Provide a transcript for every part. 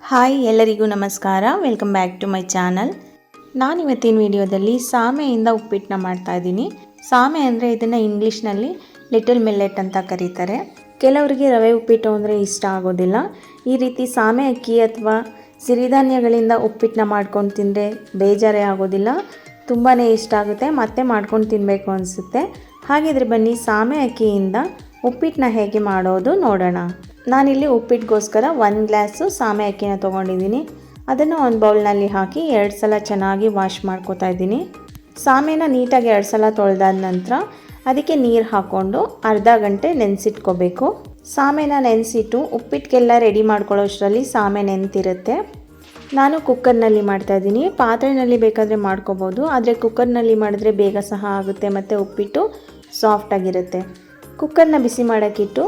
Hi ಎಲ್ಲರಿಗೂ ನಮಸ್ಕಾರ. Welcome back to my channel. ನಾನು ಇವತ್ತಿನ ವಿಡಿಯೋದಲ್ಲಿ ಸಾಮೆಯಿಂದ ಉಪ್ಪಿಟ್ಟನ್ನ ಮಾಡ್ತಾ ಇದ್ದೀನಿ. ಸಾಮೆ ಅಂದರೆ ಇದನ್ನು ಇಂಗ್ಲೀಷ್ನಲ್ಲಿ ಲಿಟಲ್ ಮಿಲ್ಲೆಟ್ ಅಂತ ಕರೀತಾರೆ. ಕೆಲವರಿಗೆ ರವೆ ಉಪ್ಪಿಟ್ಟು ಅಂದರೆ ಇಷ್ಟ ಆಗೋದಿಲ್ಲ. ಈ ರೀತಿ ಸಾಮೆ ಅಕ್ಕಿ ಅಥವಾ ಸಿರಿಧಾನ್ಯಗಳಿಂದ ಉಪ್ಪಿಟ್ಟನ್ನ ಮಾಡ್ಕೊಂಡು ತಿಂದರೆ ಬೇಜಾರೇ ಆಗೋದಿಲ್ಲ, ತುಂಬಾ ಇಷ್ಟ ಆಗುತ್ತೆ, ಮತ್ತೆ ಮಾಡ್ಕೊಂಡು ತಿನ್ನಬೇಕು ಅನಿಸುತ್ತೆ. ಹಾಗಿದ್ರೆ ಬನ್ನಿ ಸಾಮೆ ಅಕ್ಕಿಯಿಂದ ಉಪ್ಪಿಟ್ಟನ್ನ ಹೇಗೆ ಮಾಡೋದು ನೋಡೋಣ. ನಾನಿಲ್ಲಿ ಉಪ್ಪಿಟ್ಟಿಗೋಸ್ಕರ 1 ಗ್ಲಾಸು ಸಾಮೆ ಅಕ್ಕಿನ ತೊಗೊಂಡಿದ್ದೀನಿ. ಅದನ್ನು ಒಂದು ಬೌಲ್ನಲ್ಲಿ ಹಾಕಿ 2 ಸಲ ಚೆನ್ನಾಗಿ ವಾಶ್ ಮಾಡ್ಕೊತಾ ಇದ್ದೀನಿ. ಸಾಮೆನ ನೀಟಾಗಿ 2 ಸಲ ತೊಳೆದಾದ ನಂತರ ಅದಕ್ಕೆ ನೀರು ಹಾಕ್ಕೊಂಡು ಅರ್ಧ ಗಂಟೆ ನೆನೆಸಿಟ್ಕೋಬೇಕು. ಸಾಮೆನ ನೆನೆಸಿಟ್ಟು ಉಪ್ಪಿಟ್ಟಿಗೆಲ್ಲ ರೆಡಿ ಮಾಡ್ಕೊಳ್ಳೋಷ್ಟರಲ್ಲಿ ಸಾಮೆ ನೆನೆತಿರುತ್ತೆ. ನಾನು ಕುಕ್ಕರ್ನಲ್ಲಿ ಮಾಡ್ತಾಯಿದ್ದೀನಿ. ಪಾತ್ರೆಯಲ್ಲಿ ಬೇಕಾದರೆ ಮಾಡ್ಕೋಬೋದು, ಆದರೆ ಕುಕ್ಕರ್ನಲ್ಲಿ ಮಾಡಿದ್ರೆ ಬೇಗ ಸಹ ಆಗುತ್ತೆ ಮತ್ತು ಉಪ್ಪಿಟ್ಟು ಸಾಫ್ಟಾಗಿರುತ್ತೆ. ಕುಕ್ಕರ್ನ ಬಿಸಿ ಮಾಡೋಕ್ಕಿಟ್ಟು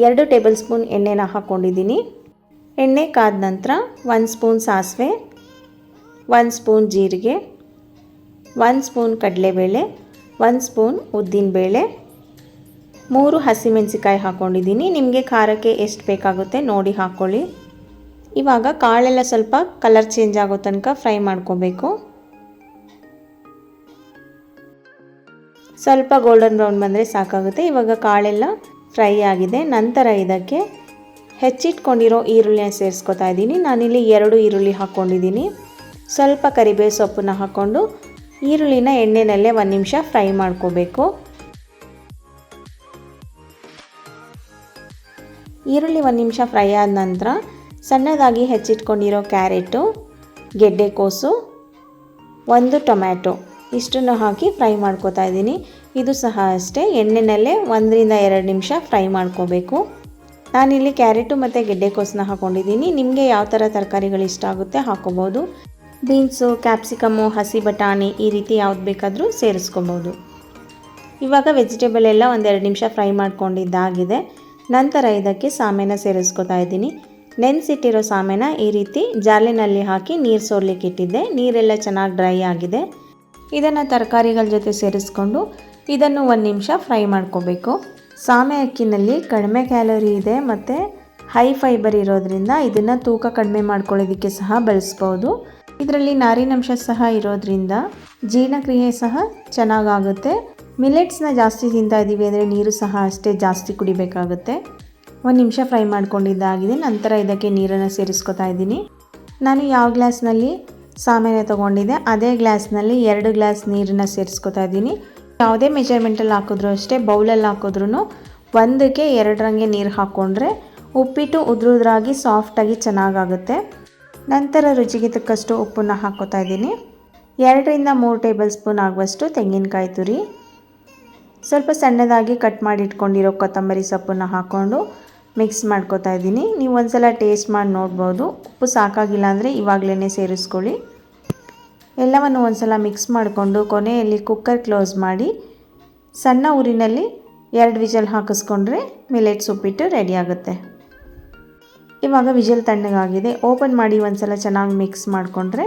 2 ಟೇಬಲ್ ಸ್ಪೂನ್ ಎಣ್ಣೆನ ಹಾಕ್ಕೊಂಡಿದ್ದೀನಿ. ಎಣ್ಣೆ ಕಾದ ನಂತರ 1 ಸ್ಪೂನ್ ಸಾಸಿವೆ, 1 ಸ್ಪೂನ್ ಜೀರಿಗೆ, 1 ಸ್ಪೂನ್ ಕಡಲೆಬೇಳೆ, 1 ಸ್ಪೂನ್ ಉದ್ದಿನಬೇಳೆ, 3 ಹಸಿಮೆಣಸಿಕಾಯಿ ಹಾಕ್ಕೊಂಡಿದ್ದೀನಿ. ನಿಮಗೆ ಖಾರಕ್ಕೆ ಎಷ್ಟು ಬೇಕಾಗುತ್ತೆ ನೋಡಿ ಹಾಕ್ಕೊಳ್ಳಿ. ಇವಾಗ ಕಾಳೆಲ್ಲ ಸ್ವಲ್ಪ ಕಲರ್ ಚೇಂಜ್ ಆಗೋ ತನಕ ಫ್ರೈ ಮಾಡ್ಕೋಬೇಕು. ಸ್ವಲ್ಪ ಗೋಲ್ಡನ್ ಬ್ರೌನ್ ಬಂದರೆ ಸಾಕಾಗುತ್ತೆ. ಇವಾಗ ಕಾಳೆಲ್ಲ ಫ್ರೈ ಆಗಿದೆ. ನಂತರ ಇದಕ್ಕೆ ಹೆಚ್ಚಿಟ್ಕೊಂಡಿರೋ ಈರುಳ್ಳಿನ ಸೇರಿಸ್ಕೊತಾ ಇದ್ದೀನಿ. ನಾನಿಲ್ಲಿ 2 ಈರುಳ್ಳಿ ಹಾಕ್ಕೊಂಡಿದ್ದೀನಿ. ಸ್ವಲ್ಪ ಕರಿಬೇವು ಸೊಪ್ಪನ್ನ ಹಾಕ್ಕೊಂಡು ಈರುಳ್ಳಿನ ಎಣ್ಣೆನಲ್ಲೇ 1 ನಿಮಿಷ ಫ್ರೈ ಮಾಡ್ಕೋಬೇಕು. ಈರುಳ್ಳಿ 1 ನಿಮಿಷ ಫ್ರೈ ಆದ ನಂತರ ಸಣ್ಣದಾಗಿ ಹೆಚ್ಚಿಟ್ಕೊಂಡಿರೋ ಕ್ಯಾರೆಟು, ಗೆಡ್ಡೆಕೋಸು, 1 ಟೊಮ್ಯಾಟೊ ಇಷ್ಟನ್ನು ಹಾಕಿ ಫ್ರೈ ಮಾಡ್ಕೋತಾ ಇದ್ದೀನಿ. ಇದು ಸಹ ಅಷ್ಟೇ ಎಣ್ಣೆನಲ್ಲೇ 1 ರಿಂದ 2 ನಿಮಿಷ ಫ್ರೈ ಮಾಡ್ಕೋಬೇಕು. ನಾನಿಲ್ಲಿ ಕ್ಯಾರೆಟು ಮತ್ತು ಗೆಡ್ಡೆಕೋಸನ್ನ ಹಾಕ್ಕೊಂಡಿದ್ದೀನಿ. ನಿಮಗೆ ಯಾವ ಥರ ತರಕಾರಿಗಳು ಇಷ್ಟ ಆಗುತ್ತೆ ಹಾಕ್ಕೋಬೋದು. ಬೀನ್ಸು, ಕ್ಯಾಪ್ಸಿಕಮ್ಮು, ಹಸಿ ಬಟಾಣಿ ಈ ರೀತಿ ಯಾವ್ದು ಬೇಕಾದರೂ ಸೇರಿಸ್ಕೋಬೋದು. ಇವಾಗ ವೆಜಿಟೇಬಲ್ ಎಲ್ಲ 1-2 ನಿಮಿಷ ಫ್ರೈ ಮಾಡ್ಕೊಂಡಿದ್ದಾಗಿದೆ. ನಂತರ ಇದಕ್ಕೆ ಸಾಮೆನ ಸೇರಿಸ್ಕೋತಾ ಇದ್ದೀನಿ. ನೆನೆಸಿಟ್ಟಿರೋ ಸಾಮೆನ ಈ ರೀತಿ ಜಾಲಿನಲ್ಲಿ ಹಾಕಿ ನೀರು ಸೋರ್ಲಿಕ್ಕೆ ಇಟ್ಟಿದ್ದೆ. ನೀರೆಲ್ಲ ಚೆನ್ನಾಗಿ ಡ್ರೈ ಆಗಿದೆ. ಇದನ್ನು ತರಕಾರಿಗಳ ಜೊತೆ ಸೇರಿಸ್ಕೊಂಡು ಇದನ್ನು 1 ನಿಮಿಷ ಫ್ರೈ ಮಾಡ್ಕೋಬೇಕು. ಸಾಮೆ ಅಕ್ಕಿನಲ್ಲಿ ಕಡಿಮೆ ಕ್ಯಾಲೋರಿ ಇದೆ ಮತ್ತು ಹೈ ಫೈಬರ್ ಇರೋದ್ರಿಂದ ಇದನ್ನು ತೂಕ ಕಡಿಮೆ ಮಾಡ್ಕೊಳ್ಳೋದಕ್ಕೆ ಸಹ ಬಳಸ್ಬೋದು. ಇದರಲ್ಲಿ ನಾರಿನಂಶ ಸಹ ಇರೋದ್ರಿಂದ ಜೀರ್ಣಕ್ರಿಯೆ ಸಹ ಚೆನ್ನಾಗಾಗುತ್ತೆ. ಮಿಲೆಟ್ಸ್ನ ಜಾಸ್ತಿ ತಿಂತಾ ಇದ್ದೀವಿ ಅಂದರೆ ನೀರು ಸಹ ಅಷ್ಟೇ ಜಾಸ್ತಿ ಕುಡಿಬೇಕಾಗುತ್ತೆ. 1 ನಿಮಿಷ ಫ್ರೈ ಮಾಡ್ಕೊಂಡಿದ್ದಾಗಿದೆ. ನಂತರ ಇದಕ್ಕೆ ನೀರನ್ನು ಸೇರಿಸ್ಕೊತಾ ಇದ್ದೀನಿ. ನಾನು ಯಾವ ಗ್ಲಾಸ್ನಲ್ಲಿ ಸಾಮೆನ ತೊಗೊಂಡಿದ್ದೆ ಅದೇ ಗ್ಲಾಸ್ನಲ್ಲಿ 2 ಗ್ಲಾಸ್ ನೀರನ್ನು ಸೇರಿಸ್ಕೊತಾ ಇದ್ದೀನಿ. ಯಾವುದೇ ಮೆಜರ್ಮೆಂಟಲ್ಲಿ ಹಾಕಿದ್ರೂ ಅಷ್ಟೇ, ಬೌಲಲ್ಲಿ ಹಾಕಿದ್ರೂ 1ಕ್ಕೆ 2 ರಂಗೆ ನೀರು ಹಾಕ್ಕೊಂಡ್ರೆ ಉಪ್ಪಿಟ್ಟು ಉದ್ರುದ್ರಾಗಿ ಸಾಫ್ಟಾಗಿ ಚೆನ್ನಾಗಾಗುತ್ತೆ. ನಂತರ ರುಚಿಗೆ ತಕ್ಕಷ್ಟು ಉಪ್ಪನ್ನು ಹಾಕ್ಕೋತಾ ಇದ್ದೀನಿ. 2 ರಿಂದ 3 ಟೇಬಲ್ ಸ್ಪೂನ್ ಆಗುವಷ್ಟು ತೆಂಗಿನಕಾಯಿ ತುರಿ, ಸ್ವಲ್ಪ ಸಣ್ಣದಾಗಿ ಕಟ್ ಮಾಡಿ ಇಟ್ಕೊಂಡಿರೋ ಕೊತ್ತಂಬರಿ ಸೊಪ್ಪನ್ನು ಹಾಕ್ಕೊಂಡು ಮಿಕ್ಸ್ ಮಾಡ್ಕೋತಾ ಇದ್ದೀನಿ. ನೀವು ಒಂದ್ಸಲ ಟೇಸ್ಟ್ ಮಾಡಿ ನೋಡ್ಬೋದು. ಉಪ್ಪು ಸಾಕಾಗಿಲ್ಲ ಅಂದರೆ ಇವಾಗಲೇ ಸೇರಿಸ್ಕೊಳ್ಳಿ. ಎಲ್ಲವನ್ನು ಒಂದ್ಸಲ ಮಿಕ್ಸ್ ಮಾಡಿಕೊಂಡು ಕೊನೆಯಲ್ಲಿ ಕುಕ್ಕರ್ ಕ್ಲೋಸ್ ಮಾಡಿ ಸಣ್ಣ ಊರಿನಲ್ಲಿ 2 ವಿಜಲ್ ಹಾಕಿಸ್ಕೊಂಡ್ರೆ ಮಿಲೆಟ್ಸ್ ಉಪ್ಪಿಟ್ಟು ರೆಡಿ ಆಗುತ್ತೆ. ಇವಾಗ ವಿಜಲ್ ತಣ್ಣಗಾಗಿದೆ. ಓಪನ್ ಮಾಡಿ ಒಂದ್ಸಲ ಚೆನ್ನಾಗಿ ಮಿಕ್ಸ್ ಮಾಡಿಕೊಂಡ್ರೆ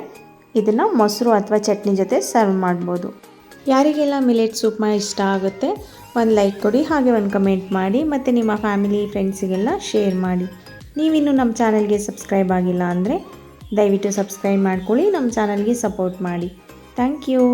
ಇದನ್ನು ಮೊಸರು ಅಥವಾ ಚಟ್ನಿ ಜೊತೆ ಸರ್ವ್ ಮಾಡ್ಬೋದು. ಯಾರಿಗೆಲ್ಲ ಮಿಲೆಟ್ಸ್ ಉಪ್ಮಾ ಇಷ್ಟ ಆಗುತ್ತೆ ಒಂದು ಲೈಕ್ ಕೊಡಿ, ಹಾಗೆ ಒಂದು ಕಮೆಂಟ್ ಮಾಡಿ, ಮತ್ತು ನಿಮ್ಮ ಫ್ಯಾಮಿಲಿ ಫ್ರೆಂಡ್ಸಿಗೆಲ್ಲ ಶೇರ್ ಮಾಡಿ. ನೀವಿನ್ನೂ ನಮ್ಮ ಚಾನಲ್ಗೆ ಸಬ್ಸ್ಕ್ರೈಬ್ ಆಗಿಲ್ಲ ಅಂದರೆ ದಯವಿಟ್ಟು ಸಬ್ಸ್ಕ್ರೈಬ್ ಮಾಡ್ಕೊಳ್ಳಿ, ನಮ್ಮ ಚಾನಲ್ಗೆ ಸಪೋರ್ಟ್ ಮಾಡಿ. Thank you.